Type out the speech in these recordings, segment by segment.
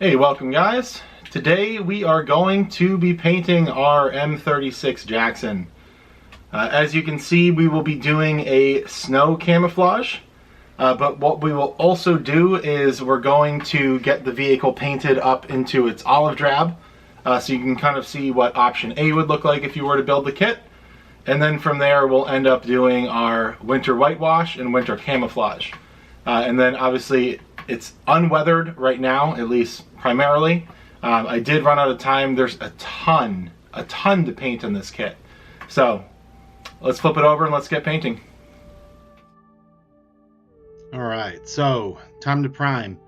Hey, welcome guys. Today we are going to be painting our M36 Jackson. As you can see, we will be doing a snow camouflage, but what we will also do is we're going to get the vehicle painted up into its olive drab, so you can kind of see what option A would look like if you were to build the kit. And then from there we'll end up doing our winter whitewash and winter camouflage. And then obviously it's unweathered right now, at least primarily. I did run out of time. There's a ton to paint in this kit. So let's flip it over and let's get painting. All right, so time to prime.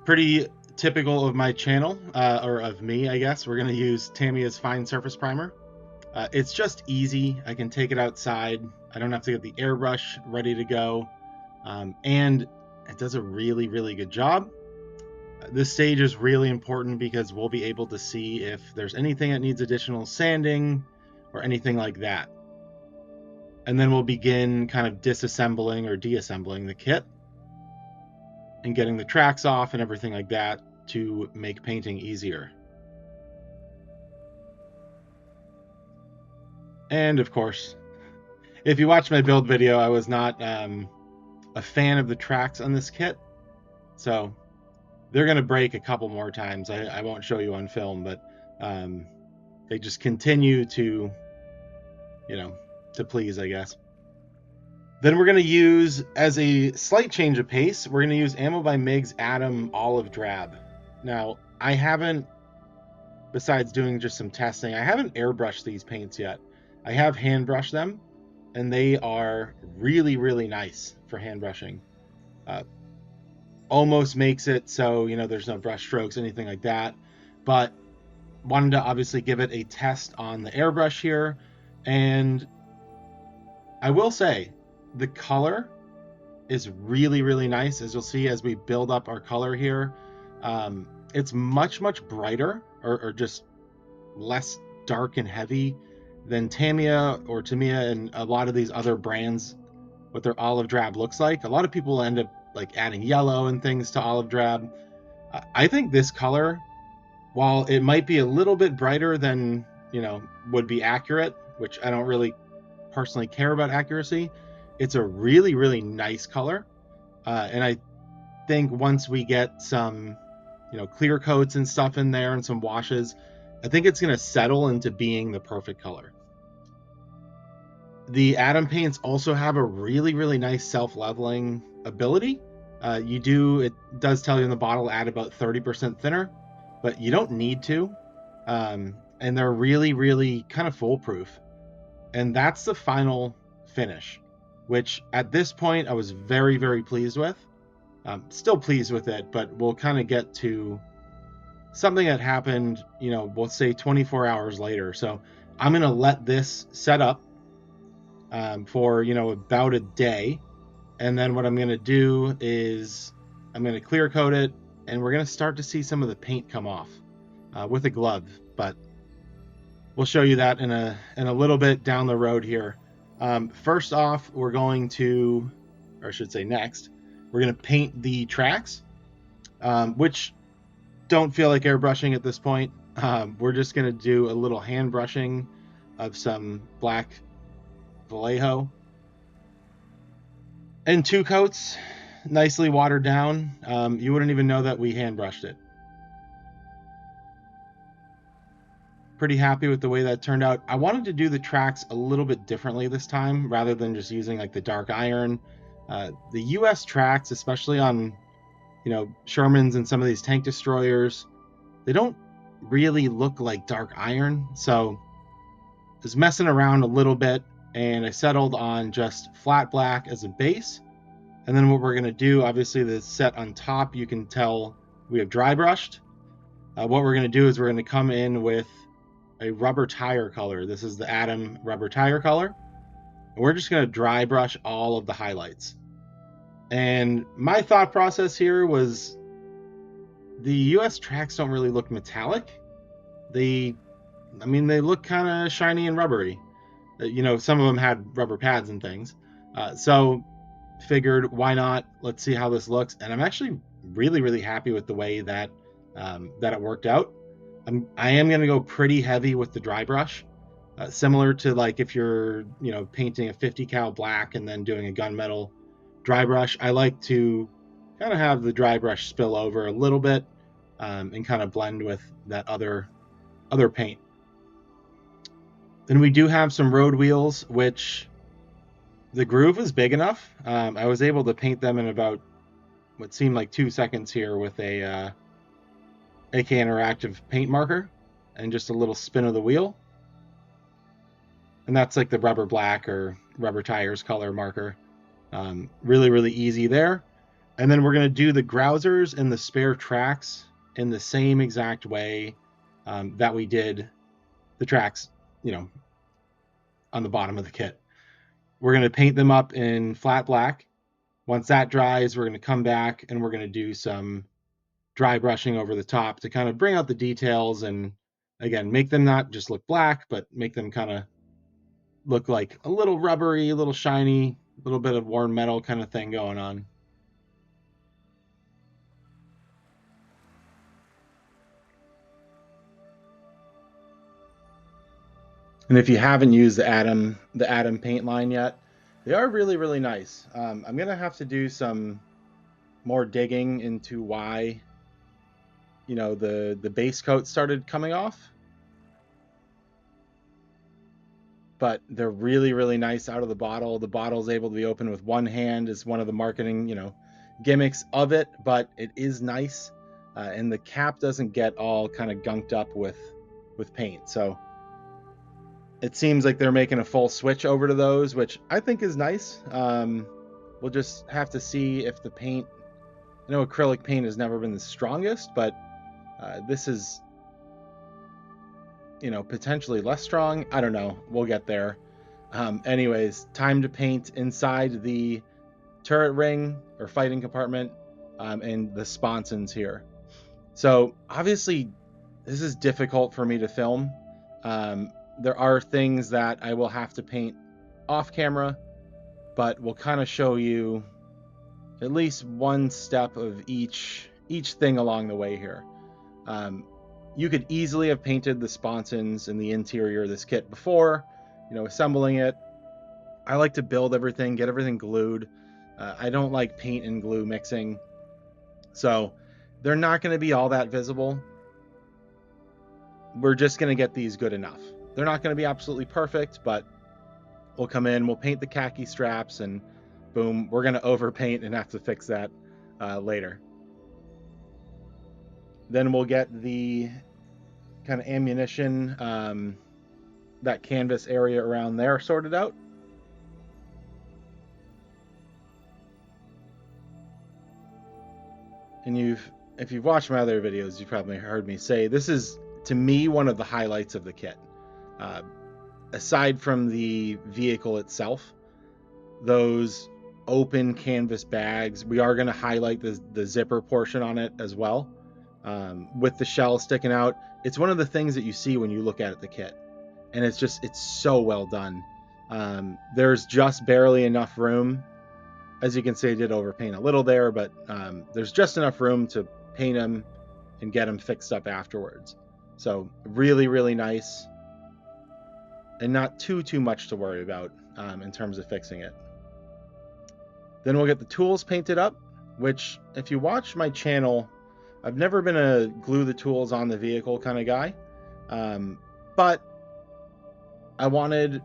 Pretty typical of my channel, or of me, I guess. We're gonna use Tamiya's Fine Surface Primer. It's just easy. I can take it outside. I don't have to get the airbrush ready to go. And it does a really good job. This stage is really important because we'll be able to see if there's anything that needs additional sanding or anything like that. And then we'll begin kind of disassembling or deassembling the kit and getting the tracks off and everything like that to make painting easier. And of course, if you watch my build video, I was not a fan of the tracks on this kit, so they're going to break a couple more times. I won't show you on film, but they just continue to, to please, I guess. Then we're going to use, as a slight change of pace, we're going to use Ammo by Mig's Atom Olive Drab. Now, I haven't, besides doing just some testing, I haven't airbrushed these paints yet. I have hand brushed them, and they are really nice for hand brushing. Almost makes it so there's no brush strokes, anything like that, but wanted to obviously give it a test on the airbrush here. And I will say the color is really nice, as you'll see as we build up our color here. It's much brighter, or just less dark and heavy than Tamiya or Tamiya and a lot of these other brands, what their olive drab looks like. A lot of people end up like adding yellow and things to olive drab. I think this color, while it might be a little bit brighter than would be accurate, which I don't really personally care about accuracy, it's a really nice color. And I think once we get some clear coats and stuff in there and some washes, I think it's going to settle into being the perfect color. The Atom paints also have a really nice self-leveling ability. It does tell you in the bottle add about 30% thinner, but you don't need to. And they're really kind of foolproof. And that's the final finish, which at this point I was very pleased with. Still pleased with it, but we'll kind of get to something that happened, we'll say 24 hours later. So I'm going to let this set up for about a day, and then what I'm going to do is I'm going to clear coat it, and we're going to start to see some of the paint come off with a glove, but we'll show you that in a little bit down the road here. First off, we're going to, or I should say next, we're going to paint the tracks, which don't feel like airbrushing at this point. We're just going to do a little hand brushing of some black Vallejo and 2 coats, nicely watered down. You wouldn't even know that we hand brushed it. Pretty happy with the way that turned out. I wanted to do the tracks a little bit differently this time, rather than just using like the dark iron. The US tracks, especially on Shermans and some of these tank destroyers, they don't really look like dark iron. So I was messing around a little bit, and I settled on just flat black as a base. And then what we're going to do, obviously the set on top, you can tell we have dry brushed. What we're going to do is we're going to come in with a rubber tire color. This is the Atom rubber tire color. And we're just going to dry brush all of the highlights. And my thought process here was the US tracks don't really look metallic. They look kind of shiny and rubbery. Some of them had rubber pads and things. So figured, why not? Let's see how this looks. And I'm actually really happy with the way that that it worked out. I am going to go pretty heavy with the dry brush, similar to like if you're painting a 50 cal black and then doing a gunmetal dry brush. I like to kind of have the dry brush spill over a little bit and kind of blend with that other paint. Then we do have some road wheels, which the groove is big enough. I was able to paint them in about what seemed like 2 seconds here with a AK Interactive paint marker and just a little spin of the wheel. And that's like the rubber black or rubber tires color marker. Really, really easy there. And then we're going to do the grousers and the spare tracks in the same exact way that we did the tracks, on the bottom of the kit. We're going to paint them up in flat black. Once that dries, we're going to come back and we're going to do some dry brushing over the top to kind of bring out the details and, again, make them not just look black, but make them kind of look like a little rubbery, a little shiny, a little bit of worn metal kind of thing going on. And if you haven't used the Atom paint line yet, they are really, really nice. I'm gonna have to do some more digging into why, the base coat started coming off. But they're really, really nice out of the bottle. The bottle's able to be opened with one hand, is one of the marketing, gimmicks of it. But it is nice, and the cap doesn't get all kind of gunked up with paint. So it seems like they're making a full switch over to those, which I think is nice. We'll just have to see if the paint. I know acrylic paint has never been the strongest, but this is, potentially less strong. I don't know. We'll get there. Anyways, time to paint inside the turret ring or fighting compartment and the sponsons here. So obviously, this is difficult for me to film. There are things that I will have to paint off camera, but we'll kind of show you at least one step of each thing along the way here. You could easily have painted the sponsons in the interior of this kit before, assembling it. I like to build everything, get everything glued. I don't like paint and glue mixing. So they're not going to be all that visible. We're just going to get these good enough. They're not going to be absolutely perfect, but we'll come in, we'll paint the khaki straps, and boom, we're going to overpaint and have to fix that later. Then we'll get the kind of ammunition, that canvas area around there sorted out. And if you've watched my other videos, you've probably heard me say this is, to me, one of the highlights of the kit. Aside from the vehicle itself, those open canvas bags, we are going to highlight the zipper portion on it as well, with the shell sticking out. It's one of the things that you see when you look at the kit, and it's so well done. There's just barely enough room. As you can see, I did overpaint a little there, but there's just enough room to paint them and get them fixed up afterwards. So really, really nice, and not too much to worry about in terms of fixing it. Then we'll get the tools painted up, which, if you watch my channel, I've never been a glue the tools on the vehicle kind of guy, but I wanted,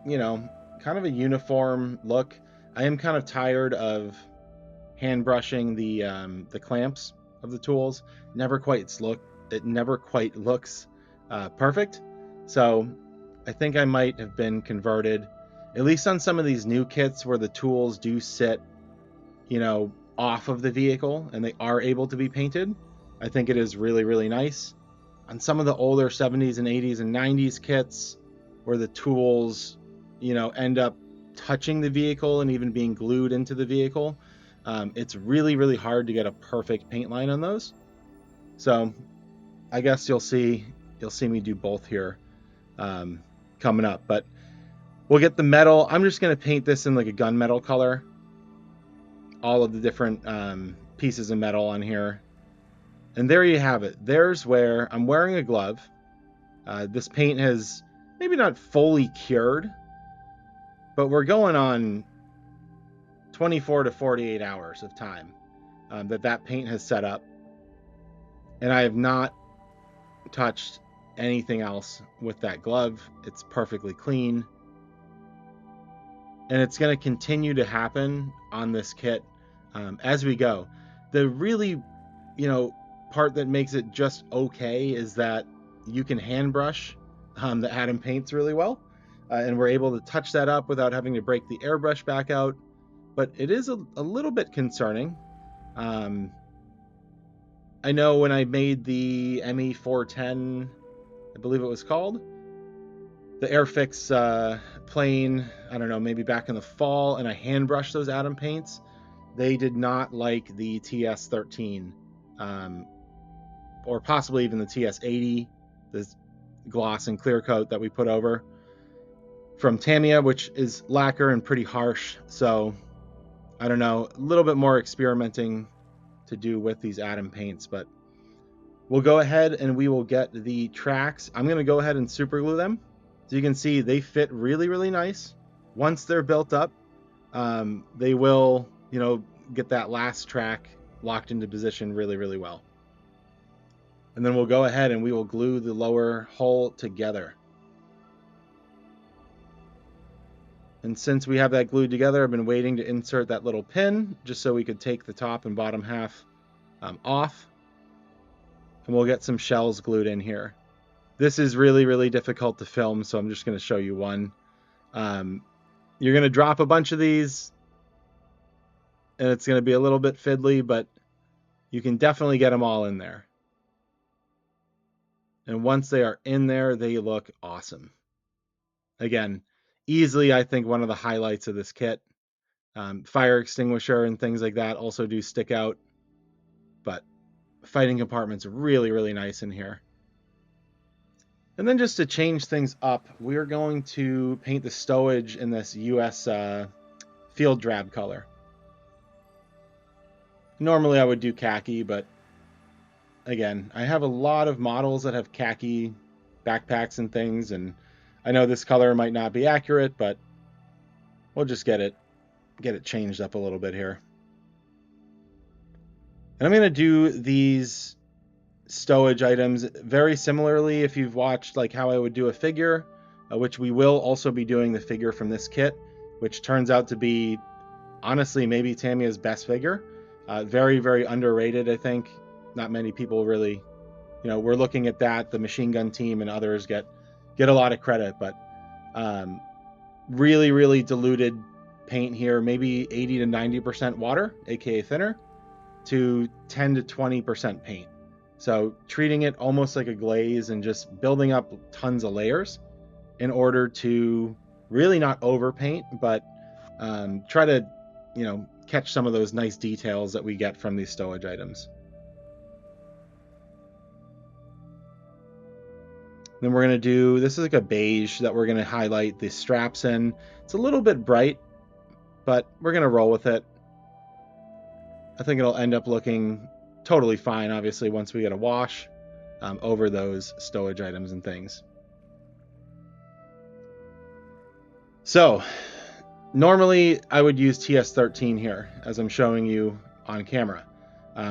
kind of a uniform look. I am kind of tired of hand brushing the clamps of the tools. It never quite looks perfect. So I think I might have been converted, at least on some of these new kits where the tools do sit, off of the vehicle and they are able to be painted. I think it is really, really nice. On some of the older 70s and 80s and 90s kits where the tools, end up touching the vehicle and even being glued into the vehicle, it's really, really hard to get a perfect paint line on those. So I guess you'll see me do both here coming up. But we'll get the metal. I'm just going to paint this in like a gunmetal color, all of the different pieces of metal on here. And there you have it. There's where I'm wearing a glove. This paint has maybe not fully cured, but we're going on 24 to 48 hours of time that paint has set up. And I have not touched anything else with that glove. It's perfectly clean. And it's going to continue to happen on this kit as we go. The really, part that makes it just okay is that you can hand brush the Atom paints really well. And we're able to touch that up without having to break the airbrush back out. But it is a little bit concerning. I know when I made the ME410, I believe it was called, the Airfix plane, I don't know, maybe back in the fall, and I hand brushed those Atom paints, they did not like the TS13, or possibly even the TS80, this gloss and clear coat that we put over from Tamiya, which is lacquer and pretty harsh. So I don't know, a little bit more experimenting to do with these Atom paints, but we'll go ahead and we will get the tracks. I'm going to go ahead and super glue them. So you can see they fit really, really nice. Once they're built up, they will, get that last track locked into position really, really well. And then we'll go ahead and we will glue the lower hull together. And since we have that glued together, I've been waiting to insert that little pin just so we could take the top and bottom half off. And we'll get some shells glued in here. This is really, really difficult to film, so I'm just going to show you one. You're going to drop a bunch of these, and it's going to be a little bit fiddly, but you can definitely get them all in there. And once they are in there, they look awesome. Again, easily, I think, one of the highlights of this kit. Fire extinguisher and things like that also do stick out, but fighting compartment's really, really nice in here. And then just to change things up, we're going to paint the stowage in this US field drab color. Normally I would do khaki, but again, I have a lot of models that have khaki backpacks and things, and I know this color might not be accurate, but we'll just get it changed up a little bit here. And I'm going to do these stowage items very similarly if you've watched like how I would do a figure, which we will also be doing the figure from this kit, which turns out to be honestly maybe Tamiya's best figure. Very, very underrated, I think. Not many people really, we're looking at that. The machine gun team and others get a lot of credit, but really, really diluted paint here, maybe 80 to 90% water, aka thinner, to 10 to 20% paint. So treating it almost like a glaze and just building up tons of layers in order to really not overpaint, but try to, catch some of those nice details that we get from these stowage items. Then we're going to do, this is like a beige that we're going to highlight the straps in. It's a little bit bright, but we're going to roll with it. I think it'll end up looking totally fine, obviously, once we get a wash over those stowage items and things. So normally I would use TS13 here, as I'm showing you on camera,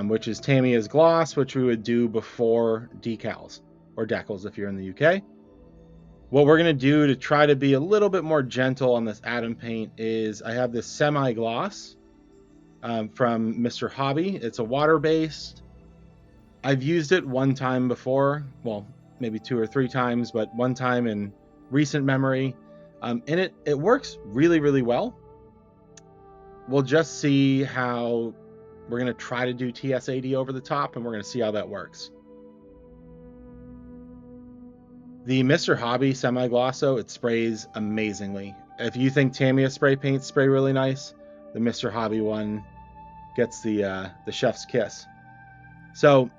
which is Tamiya's gloss, which we would do before decals, or decals if you're in the UK. What we're going to do to try to be a little bit more gentle on this Atom paint is I have this semi-gloss from Mr. Hobby. It's a water-based. I've used it one time before, well, maybe 2 or 3 times, but one time in recent memory. And it works really, really well. We'll just see how we're going to try to do TS80 over the top, and we're going to see how that works. The Mr. Hobby semi-glosso, it sprays amazingly. If you think Tamiya spray paints spray really nice, the Mr. Hobby one gets the chef's kiss. So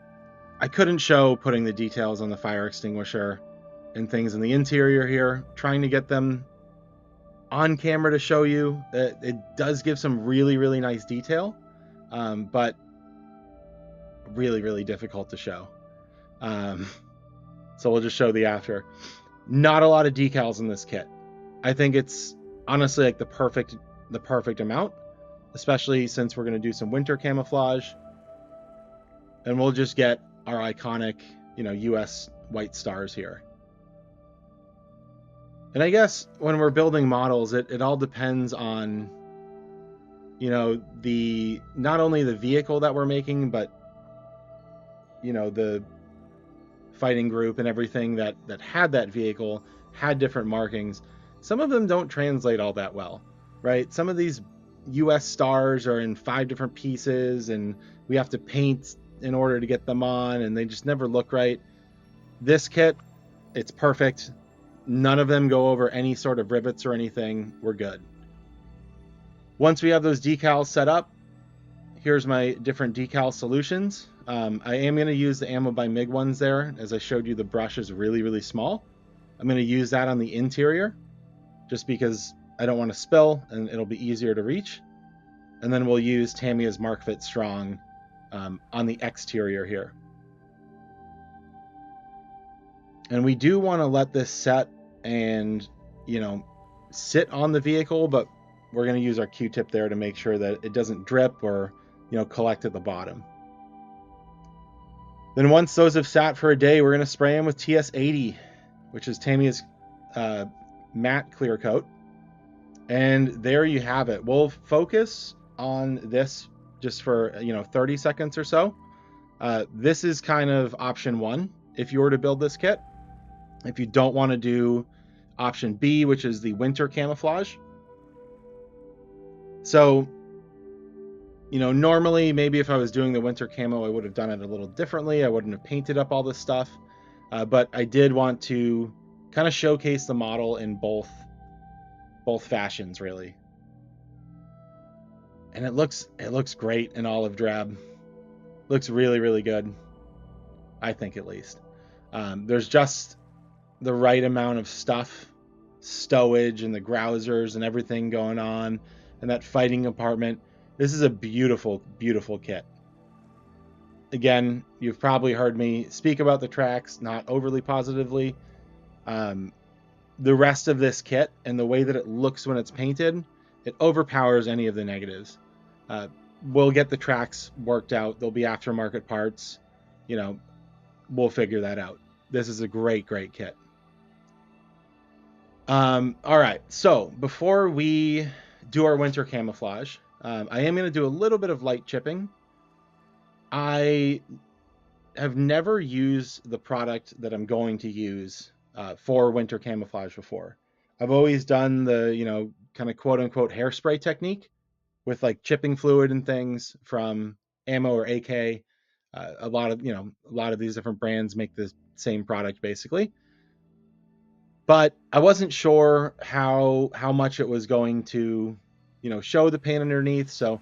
I couldn't show putting the details on the fire extinguisher and things in the interior here, trying to get them on camera to show you. It does give some really, really nice detail, but really, really difficult to show. So we'll just show the after. Not a lot of decals in this kit. I think it's honestly like the perfect amount, especially since we're going to do some winter camouflage. And we'll just get our iconic, US white stars here. And I guess when we're building models, it all depends on, the not only the vehicle that we're making, but the fighting group and everything that had that vehicle had different markings. Some of them don't translate all that well, right? Some of these US stars are in 5 different pieces and we have to paint in order to get them on, and they just never look right. This kit, it's perfect. None of them go over any sort of rivets or anything. We're good. Once we have those decals set up, here's my different decal solutions. I am going to use the Ammo by MiG ones there. As I showed you, the brush is really, really small. I'm going to use that on the interior just because I don't want to spill and it'll be easier to reach. And then we'll use Tamiya's Mark Fit Strong on the exterior here. And we do want to let this set and, sit on the vehicle, but we're going to use our Q-tip there to make sure that it doesn't drip or, collect at the bottom. Then once those have sat for a day, we're going to spray them with TS80, which is Tamiya's matte clear coat. And there you have it. We'll focus on this just for 30 seconds or so. This is kind of option 1 if you were to build this kit. If you don't want to do option B, which is the winter camouflage. So, normally maybe if I was doing the winter camo, I would have done it a little differently. I wouldn't have painted up all this stuff. But I did want to kind of showcase the model in both fashions, really. And it looks great in olive drab. Looks really, really good. I think, at least. There's just the right amount of stuff, stowage and the grousers and everything going on, and that fighting compartment. This is a beautiful, beautiful kit. Again, you've probably heard me speak about the tracks, not overly positively. The rest of this kit and the way that it looks when it's painted, it overpowers any of the negatives. We'll get the tracks worked out. There'll be aftermarket parts. We'll figure that out. This is a great, great kit. All right, so before we do our winter camouflage, I am going to do a little bit of light chipping. I have never used the product that I'm going to use for winter camouflage before. I've always done the, kind of quote unquote hairspray technique with like chipping fluid and things from Ammo or AK. A lot of these different brands make the same product basically. But I wasn't sure how much it was going to, show the paint underneath. So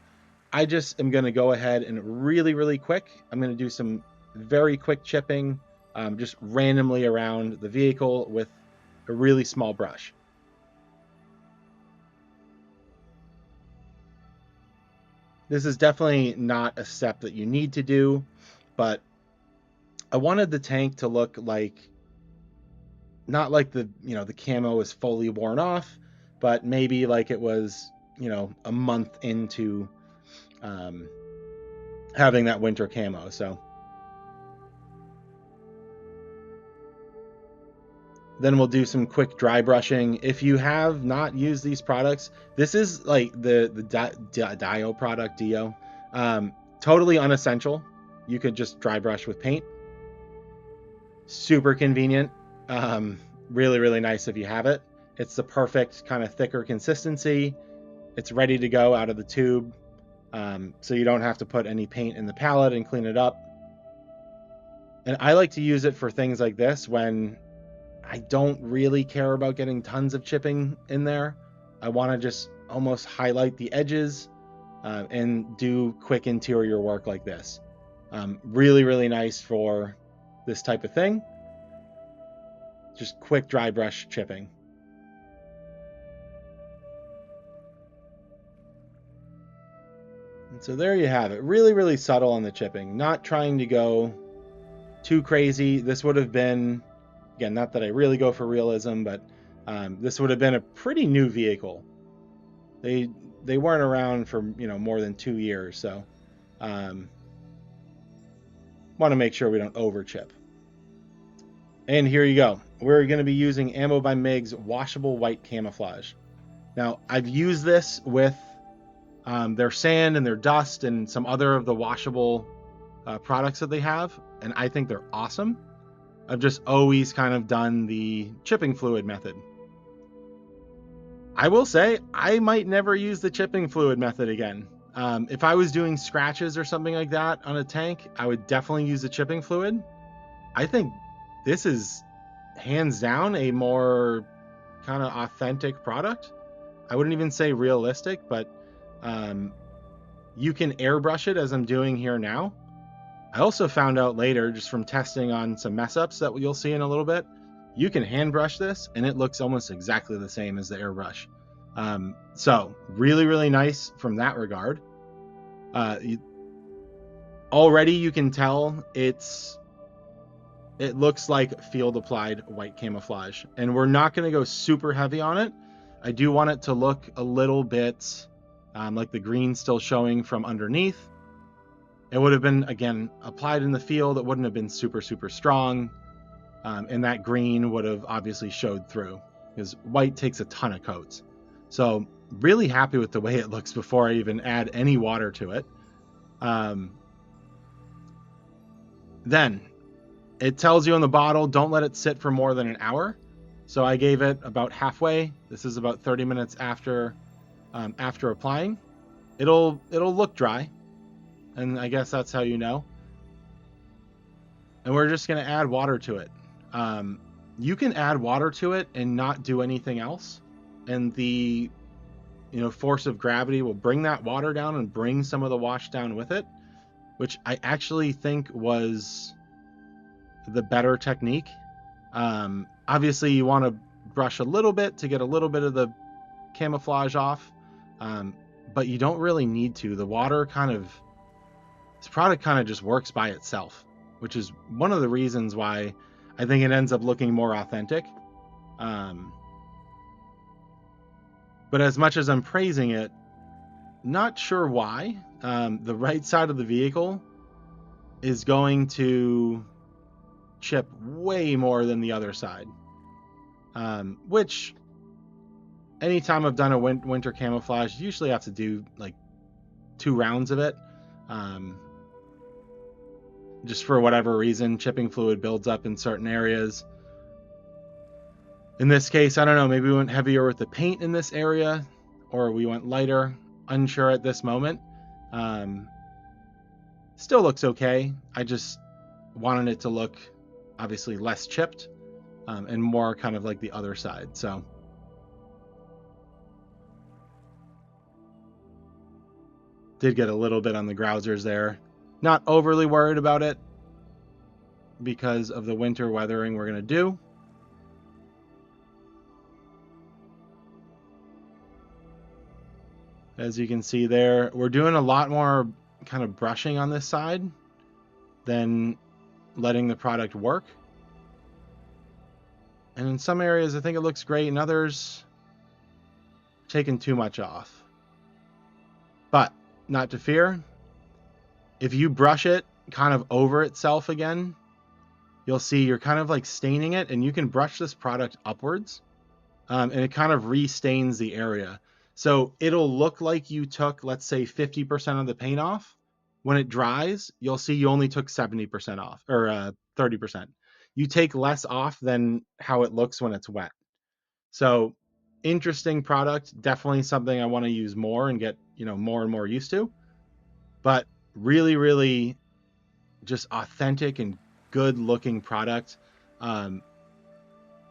I just am going to go ahead and really, really quick. I'm going to do some very quick chipping, just randomly around the vehicle with a really small brush. This is definitely not a step that you need to do, but I wanted the tank to look like, not like the camo is fully worn off, but maybe like it was, a month into having that winter camo. So then we'll do some quick dry brushing. If you have not used these products, this is like the Dio product, Dio. Totally unessential. You could just dry brush with paint. Super convenient. Really, really nice if you have it. It's the perfect kind of thicker consistency. It's ready to go out of the tube. So you don't have to put any paint in the palette and clean it up. And I like to use it for things like this when I don't really care about getting tons of chipping in there. I want to just almost highlight the edges and do quick interior work like this. Really, really nice for this type of thing. Just quick dry brush chipping. So there you have it. Really, really subtle on the chipping. Not trying to go too crazy. This would have been, again, not that I really go for realism, but this would have been a pretty new vehicle. They weren't around for more than 2 years, so want to make sure we don't over chip. And here you go. We're going to be using Ammo by MIG's washable white camouflage. Now, I've used this with their sand and their dust and some other of the washable products that they have, and I think they're awesome. I've just always kind of done the chipping fluid method. I will say I might never use the chipping fluid method again. If I was doing scratches or something like that on a tank, I would definitely use the chipping fluid. I think this is hands down a more kind of authentic product. I wouldn't even say realistic, but you can airbrush it as I'm doing here now. I also found out later, just from testing on some mess ups that you'll see in a little bit, you can hand brush this and it looks almost exactly the same as the airbrush. So really, really nice from that regard. Already you can tell it looks like field applied white camouflage, and we're not going to go super heavy on it. I do want it to look a little bit like the green still showing from underneath. It would have been, again, applied in the field. It wouldn't have been super, super strong. And that green would have obviously showed through, because white takes a ton of coats. So really happy with the way it looks before I even add any water to it. Then it tells you on the bottle, don't let it sit for more than an hour. So I gave it about halfway. This is about 30 minutes after applying. It'll look dry, and I guess that's how you know. And we're just going to add water to it. You can add water to it and not do anything else, and the force of gravity will bring that water down and bring some of the wash down with it, which I actually think was the better technique. Obviously you want to brush a little bit to get a little bit of the camouflage off, but you don't really need to. The water this product kind of just works by itself, which is one of the reasons why I think it ends up looking more authentic. But as much as I'm praising it, not sure why. The right side of the vehicle is going to chip way more than the other side. Which, anytime I've done a winter camouflage, you usually have to do like 2 rounds of it. Just for whatever reason, chipping fluid builds up in certain areas. In this case, I don't know, maybe we went heavier with the paint in this area, or we went lighter. Unsure at this moment. Still looks okay. I just wanted it to look obviously less chipped, and more kind of like the other side. So did get a little bit on the grousers there. Not overly worried about it because of the winter weathering we're going to do. As you can see there, we're doing a lot more kind of brushing on this side than letting the product work. And in some areas, I think it looks great. In others, taking too much off. But not to fear. If you brush it kind of over itself again, you'll see you're kind of like staining it, and you can brush this product upwards, and it kind of restains the area. So it'll look like you took, let's say, 50% of the paint off. When it dries, you'll see you only took 70% off, or 30%. You take less off than how it looks when it's wet. So interesting product, definitely something I want to use more and get more and more used to. But really, really just authentic and good looking product. The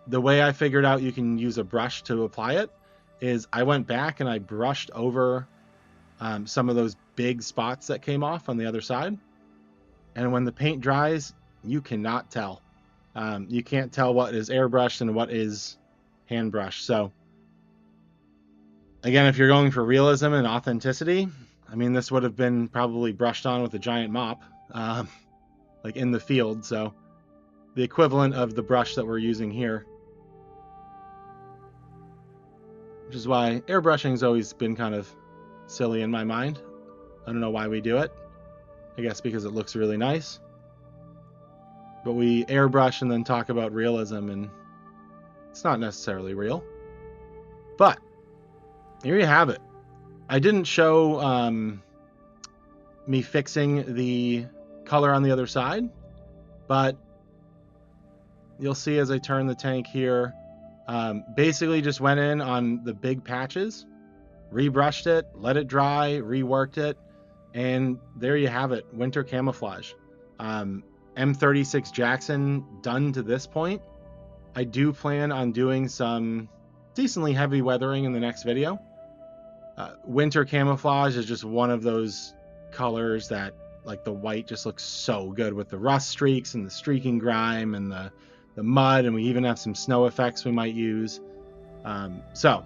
way I figured out you can use a brush to apply it is I went back and I brushed over some of those big spots that came off on the other side. And when the paint dries, you cannot tell. You can't tell what is airbrushed and what is hand brushed. So again, if you're going for realism and authenticity, I mean, this would have been probably brushed on with a giant mop, like in the field. So the equivalent of the brush that we're using here, which is why airbrushing has always been kind of silly in my mind. I don't know why we do it. I guess because it looks really nice. But we airbrush and then talk about realism, and it's not necessarily real. But here you have it. I didn't show me fixing the color on the other side, but you'll see as I turn the tank here, basically just went in on the big patches, rebrushed it, let it dry, reworked it, and there you have it, winter camouflage. M36 Jackson done to this point. I do plan on doing some decently heavy weathering in the next video. Winter camouflage is just one of those colors that, like, the white just looks so good with the rust streaks and the streaking grime and the mud, and we even have some snow effects we might use. So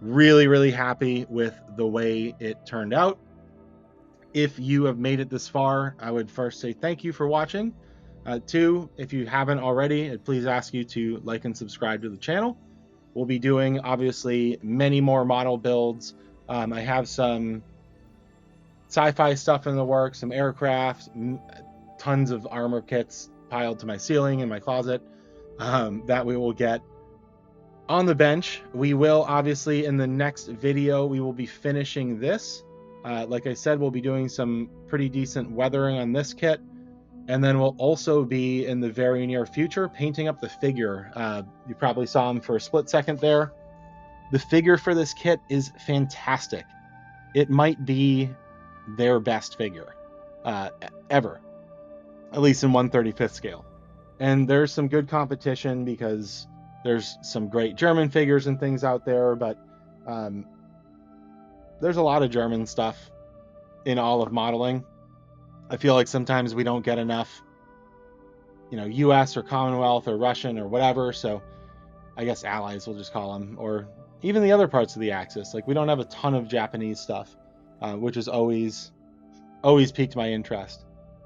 really, really happy with the way it turned out. If you have made it this far, I would first say thank you for watching. Two, if you haven't already, I'd please ask you to like and subscribe to the channel. We'll be doing, obviously, many more model builds. I have some sci-fi stuff in the works, some aircraft, tons of armor kits piled to my ceiling in my closet that we will get on the bench. We will, obviously, in the next video, we will be finishing this. Like I said, we'll be doing some pretty decent weathering on this kit. And then we'll also be, in the very near future, painting up the figure. You probably saw him for a split second there. The figure for this kit is fantastic. It might be their best figure ever, at least in 1/35th scale. And there's some good competition because there's some great German figures and things out there, but there's a lot of German stuff in all of modeling. I feel like sometimes we don't get enough, US or Commonwealth or Russian or whatever. So I guess allies, we'll just call them, or even the other parts of the Axis. Like, we don't have a ton of Japanese stuff, which has always piqued my interest.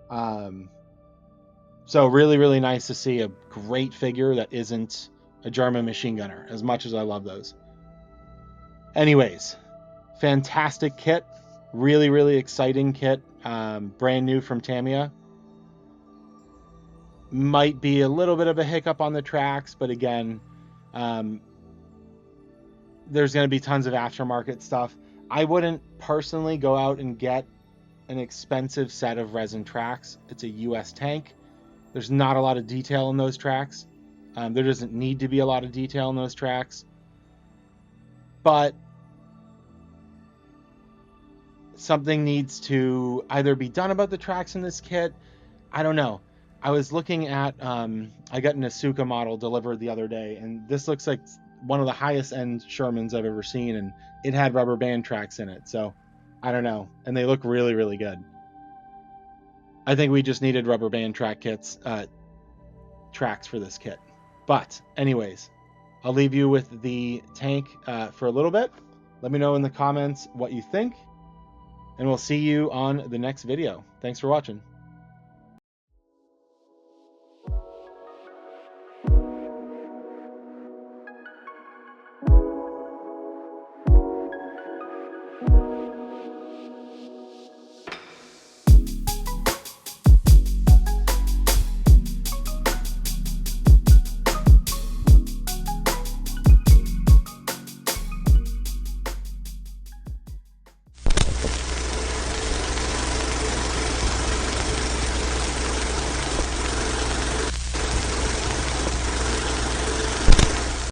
So really, really nice to see a great figure that isn't a German machine gunner, as much as I love those. Anyways, fantastic kit. Really, really exciting kit. Brand new from Tamiya. Might be a little bit of a hiccup on the tracks, but again, there's going to be tons of aftermarket stuff. I wouldn't personally go out and get an expensive set of resin tracks. It's a US tank. There's not a lot of detail in those tracks. There doesn't need to be a lot of detail in those tracks. But something needs to either be done about the tracks in this kit. I don't know. I was looking at, I got an Asuka model delivered the other day, and this looks like one of the highest end Shermans I've ever seen, and it had rubber band tracks in it. So I don't know. And they look really, really good. I think we just needed rubber band tracks for this kit. But anyways, I'll leave you with the tank for a little bit. Let me know in the comments what you think, and we'll see you on the next video. Thanks for watching.